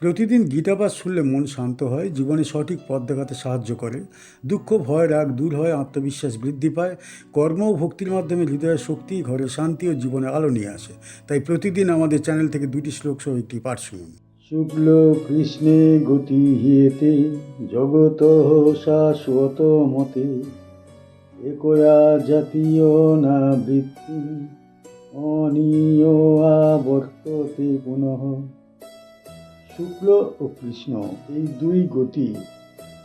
প্রতিদিন গীতাপাঠ শুনলে মন শান্ত হয়, জীবনে সঠিক পথ দেখাতে সাহায্য করে। দুঃখ, ভয়, রাগ দূর হয়, আত্মবিশ্বাস বৃদ্ধি পায়। কর্ম ও ভক্তির মাধ্যমে হৃদয়ের শক্তি, ঘরে শান্তি ও জীবনে আলো নিয়ে আসে। তাই প্রতিদিন আমাদের চ্যানেল থেকে 2টি শ্লোক সহ একটি পাঠ শুনুন। শুক্ল কৃষ্ণে গতি হিয়েতে জগত শাশ্বত মতে একয়া জাতীয় না বৃত্তি অনিয় আবর্ততে পুনঃ। শুক্ল ও কৃষ্ণ এই দুই গতি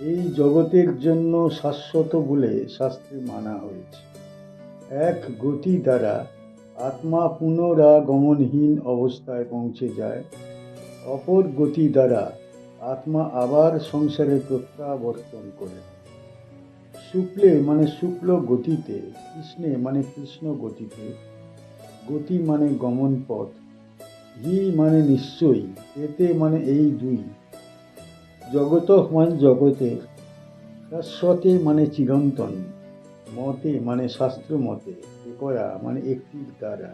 এই জগতের জন্য শাশ্বত বলে শাস্ত্রে মানা হয়েছে। এক গতি দ্বারা আত্মা পুনরাগমনহীন অবস্থায় পৌঁছে যায়, অপর গতি দ্বারা আত্মা আবার সংসারে প্রত্যাবর্তন করে। শুক্লে মানে শুক্ল গতিতে, কৃষ্ণে মানে কৃষ্ণ গতিতে, গতি মানে গমন পথ, হি মানে নিশ্চয়ই, এতে মানে এই দুই, জগত মানে জগতের, শাশ্বতে মানে চিরন্তন, মতে মানে শাস্ত্র মতে, একয়া মানে একটির দ্বারা,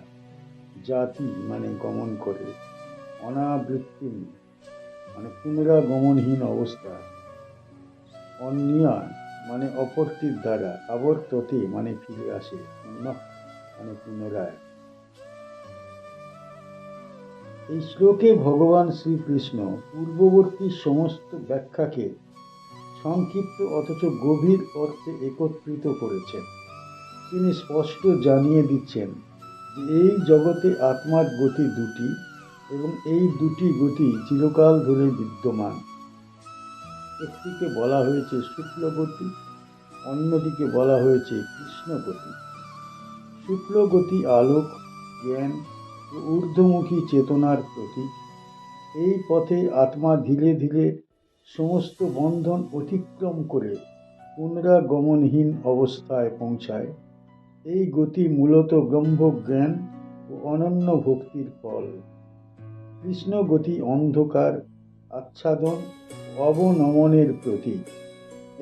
জাতি মানে গমন করে, অনাবৃত্তি মানে পুনরাগমনহীন অবস্থা, অন্যা মানে অপরটির দ্বারা, আবর্ততে মানে ফিরে আসে, মানে পুনরায়। এই শ্লোকে ভগবান শ্রীকৃষ্ণ পূর্ববর্তী সমস্ত ব্যাখ্যাকে সংক্ষিপ্ত অথচ গভীর অর্থে একত্রিত করেছেন। তিনি স্পষ্ট জানিয়ে দিচ্ছেন যে এই জগতে আত্মার গতি দুটি এবং এই দুটি গতি চিরকাল ধরে বিদ্যমান। একটিকে বলা হয়েছে শুক্ল গতি, অন্যদিকে বলা হয়েছে কৃষ্ণ গতি। শুক্ল গতি আলোক, জ্ঞান ও ঊর্ধ্বমুখী চেতনার প্রতীক। এই পথে আত্মা ধীরে ধীরে সমস্ত বন্ধন অতিক্রম করে পুনরাগমনহীন অবস্থায় পৌঁছায়। এই গতি মূলত ব্রহ্মজ্ঞান ও অনন্য ভক্তির ফল। কৃষ্ণ গতি অন্ধকার, আচ্ছাদন, অবনমনের প্রতীক।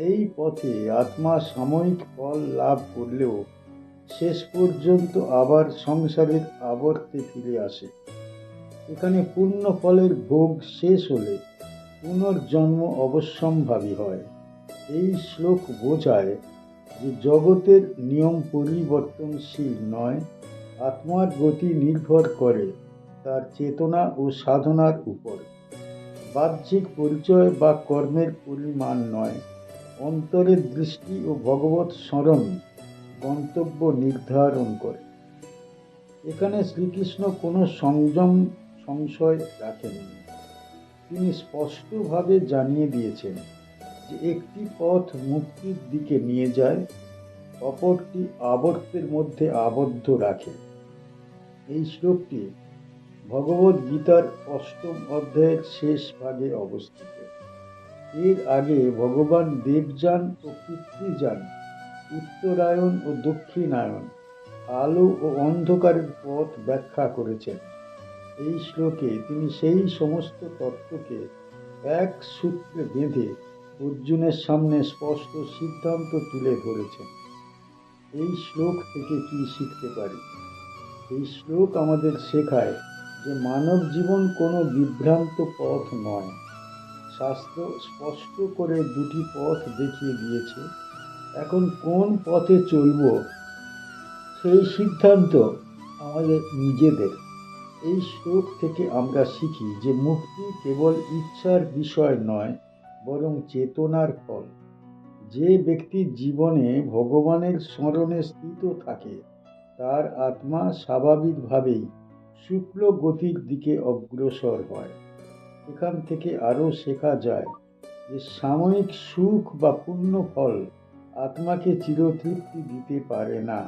এই পথে আত্মা সাময়িক ফল লাভ করলেও শেষ পর্যন্ত আবার সংসারের আবর্তে ফিরে আসে। এখানে পূর্ণ ফলের ভোগ শেষ হলে পুনর্জন্ম অবশ্যম্ভাবী হয়। এই শ্লোক বোঝায় যে জগতের নিয়ম পরিবর্তনশীল নয়, আত্মার গতি নির্ভর করে তার চেতনা ও সাধনার উপর। বাহ্যিক পরিচয় বা কর্মের পরিমাণ নয়, অন্তরের দৃষ্টি ও ভগবৎ স্মরণ গন্তব্য নির্ধারণ করে। এখানে শ্রীকৃষ্ণ কোনো সংশয় রাখেননি। তিনি স্পষ্টভাবে জানিয়ে দিয়েছেন যে একটি পথ মুক্তির দিকে নিয়ে যায়, অপরটি আবর্তের মধ্যে আবদ্ধ রাখে। এই শ্লোকটি ভগবদ গীতার 8ম অধ্যায়ের শেষ ভাগে অবস্থিত। এর আগে ভগবান দেবযান ও পিতৃযান, উত্তরায়ণ ও দক্ষিণায়ন, আলো ও অন্ধকারের পথ ব্যাখ্যা করেছেন। এই শ্লোকে তিনি সেই সমস্ত তত্ত্বকে এক সূত্রে বেঁধে অর্জুনের সামনে স্পষ্ট সিদ্ধান্ত তুলে ধরেছেন। এই শ্লোক থেকে কি শিখতে পারি? এই শ্লোক আমাদের শেখায় যে মানব জীবন কোনো বিভ্রান্ত পথ নয়। শাস্ত্র স্পষ্ট করে দুটি পথ দেখিয়ে দিয়েছে। এখন কোন পথে চলব সেই সিদ্ধান্ত আমাদের নিজেদের। এই শ্লোক থেকে আমরা শিখি যে মুক্তি কেবল ইচ্ছার বিষয় নয়, বরং চেতনার ফল। যে ব্যক্তি জীবনে ভগবানের স্মরণে স্থিত থাকে তার আত্মা স্বাভাবিকভাবেই শুক্ল গতির দিকে অগ্রসর হয়। এখান থেকে আরও শেখা যায় যে সাময়িক সুখ বা পূর্ণ ফল আত্মাকে চিরতৃপ্তি দিতে পারে না।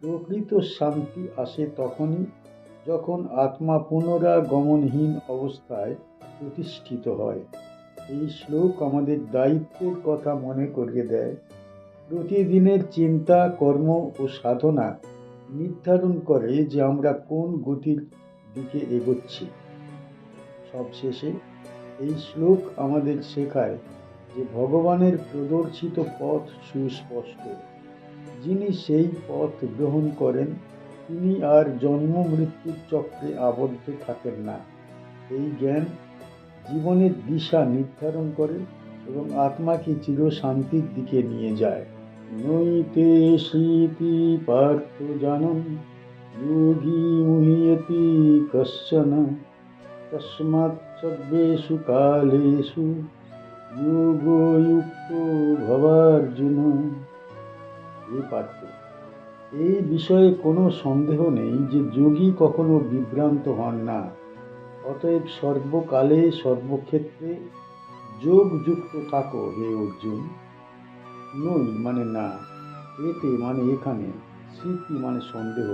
প্রকৃত শান্তি আসে তখনই যখন আত্মা পুনরাগমনহীন অবস্থায় প্রতিষ্ঠিত হয়। এই শ্লোক আমাদের দায়িত্বের কথা মনে করিয়ে দেয়। প্রতিদিনের চিন্তা, কর্ম ও সাধনা নির্ধারণ করে যে আমরা কোন গতির দিকে এগোচ্ছি। সবশেষে এই শ্লোক আমাদের শেখায় যে ভগবানের প্রদর্শিত পথ সুস্পষ্ট। যিনি সেই পথ গ্রহণ করেন তিনি আর জন্ম মৃত্যুর চক্রে আবদ্ধ থাকেন না। এই জ্ঞান জীবনের দিশা নির্ধারণ করে এবং আত্মাকে চির শান্তির দিকে নিয়ে যায়। নইতে স্মৃতি পার্থ জানন যোগী মুহ্যতি কশ্চন তস্মাৎ সর্বেষু কালেষু যোগযুক্তো ভবার্জুন। এই পার্থ, এই বিষয়ে কোনো সন্দেহ নেই যে যোগী কখনো বিভ্রান্ত হন না। অতএব সর্বকালে সর্বক্ষেত্রে যোগযুক্ত থাকো হে অর্জুন। নই মানে না, এতে মানে এখানে, স্মৃতি মানে সন্দেহ,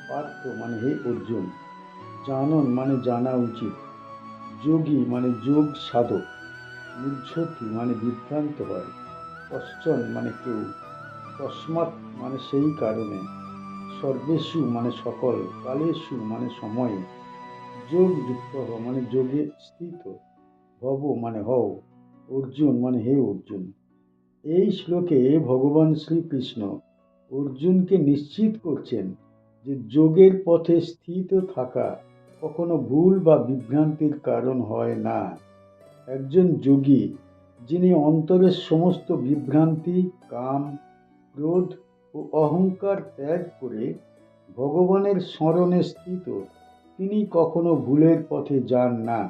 পার্থ মানে হে অর্জুন, জানন মানে জানা উচিত, যোগী মানে যোগ সাধক, মুহ্যতি মানে বিভ্রান্ত হয়, কশ্চন মানে কেউ, তস্মাৎ মানে সেই কারণে, সর্বেষু মানে সকল, কালেষু মানে সময়ে, যোগ যুক্ত মানে যোগে স্থিত, ভব মানে হও, অর্জুন মানে হে অর্জুন। এই শ্লোকে ভগবান শ্রীকৃষ্ণ অর্জুনকে নিশ্চিত করছেন যে যোগের পথে স্থিত থাকা কখনো ভুল বা বিভ্রান্তির কারণ হয় না। একজন যোগী, যিনি অন্তরের সমস্ত বিভ্রান্তি, কাম, ক্রোধ ও অহংকার ত্যাগ করে ভগবানের স্মরণে স্থিত, তিনি কখনো ভুলের পথে যান না।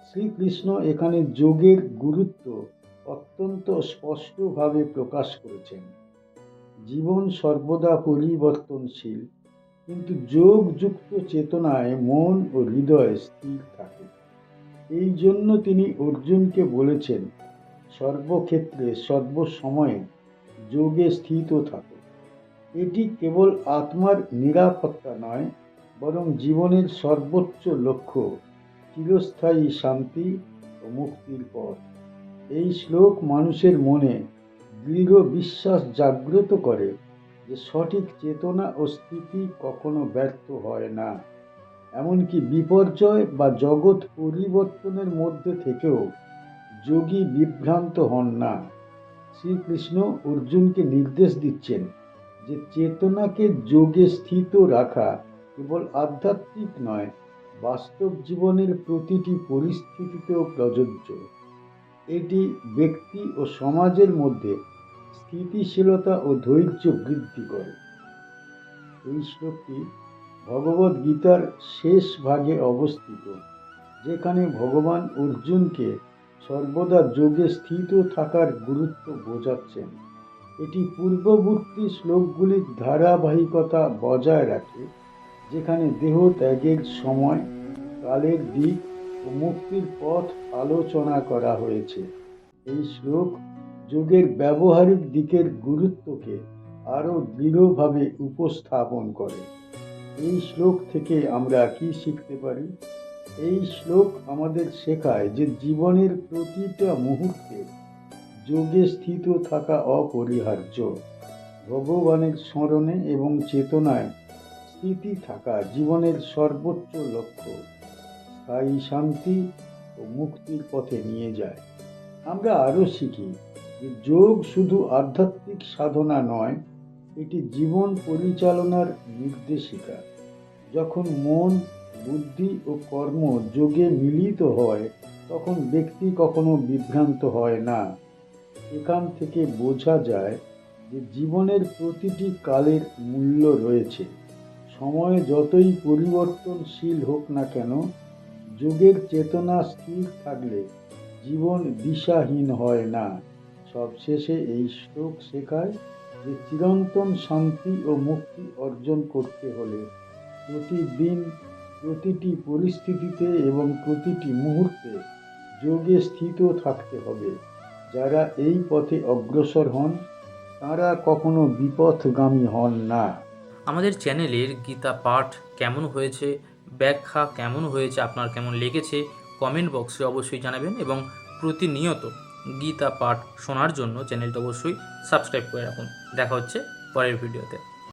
শ্রীকৃষ্ণ এখানে যোগের গুরুত্ব অত্যন্ত স্পষ্টভাবে প্রকাশ করেছেন। জীবন সর্বদা পরিবর্তনশীল, কিন্তু যোগযুক্ত চেতনায় মন ও হৃদয় স্থির থাকে। এই জন্য তিনি অর্জুনকে বলেছেন, সর্বক্ষেত্রে সর্বসময়ে যোগে স্থিত থাকো। এটি কেবল আত্মার নিরাপত্তা নয়, বরং জীবনের সর্বোচ্চ লক্ষ্য, চিরস্থায়ী শান্তি ও মুক্তির পথ। এই শ্লোক মানুষের মনে দৃঢ় বিশ্বাস জাগ্রত করে যে সঠিক চেতনা ও স্থিতি কখনো ব্যর্থ হয় না। এমনকি বিপর্যয় বা জগৎ পরিবর্তনের মধ্যে থেকেও যোগী বিভ্রান্ত হন না। শ্রীকৃষ্ণ অর্জুনকে নির্দেশ দিচ্ছেন যে চেতনাকে যোগে স্থিত রাখা কেবল আধ্যাত্মিক নয়, বাস্তব জীবনের প্রতিটি পরিস্থিতিতেও প্রযোজ্য। এটি ব্যক্তি ও সমাজের মধ্যে স্থিতিশীলতা ও ধৈর্য বৃদ্ধি করে। এই শ্লোকটি ভগবদ গীতার শেষ ভাগে অবস্থিত, যেখানে ভগবান অর্জুনকে সর্বদা যোগে স্থিত থাকার গুরুত্ব বোঝাচ্ছেন। এটি পূর্ববর্তী শ্লোকগুলির ধারাবাহিকতা বজায় রাখে, যেখানে দেহ ত্যাগের সময়, কালের দিক ও মুক্তির পথ আলোচনা করা হয়েছে। এই শ্লোক যোগের ব্যবহারিক দিকের গুরুত্বকে আরও দৃঢ়ভাবে উপস্থাপন করে। এই শ্লোক থেকে আমরা কি শিখতে পারি? এই শ্লোক আমাদের শেখায় যে জীবনের প্রতিটা মুহূর্তে যোগে স্থিত থাকা অপরিহার্য। ভগবানের স্মরণে এবং চেতনায় স্থিতি থাকা জীবনের সর্বোচ্চ লক্ষ্য, স্থায়ী শান্তি ও মুক্তির পথে নিয়ে যায়। আমরা আরও শিখি যে যোগ শুধু আধ্যাত্মিক সাধনা নয়, এটি জীবন পরিচালনার নির্দেশিকা। যখন মন, বুদ্ধি ও কর্ম যোগে মিলিত হয়, তখন ব্যক্তি কখনো বিভ্রান্ত হয় না। এখান থেকে বোঝা যায় যে জীবনের প্রতিটি কালের মূল্য রয়েছে। সময় যতই পরিবর্তনশীল হোক না কেন, যোগের চেতনা স্থির থাকলে জীবন দিশাহীন হয় না। সবশেষে এই শ্লোক শেখায় যে চিরন্তন শান্তি ও মুক্তি অর্জন করতে হলে প্রতিদিন, প্রতিটি পরিস্থিতিতে এবং প্রতিটি মুহূর্তে যোগে স্থিত থাকতে হবে। যারা এই পথে অগ্রসর হন, তারা কখনো বিপথগামী হন না। আমাদের চ্যানেলের গীতা পাঠ কেমন হয়েছে, ব্যাখ্যা কেমন হয়েছে, আপনার কেমন লেগেছে কমেন্ট বক্সে অবশ্যই জানাবেন এবং প্রতিনিয়ত গীতা পাঠ শোনার জন্য চ্যানেলটা অবশ্যই সাবস্ক্রাইব করে রাখুন। দেখা হচ্ছে পরের ভিডিওতে।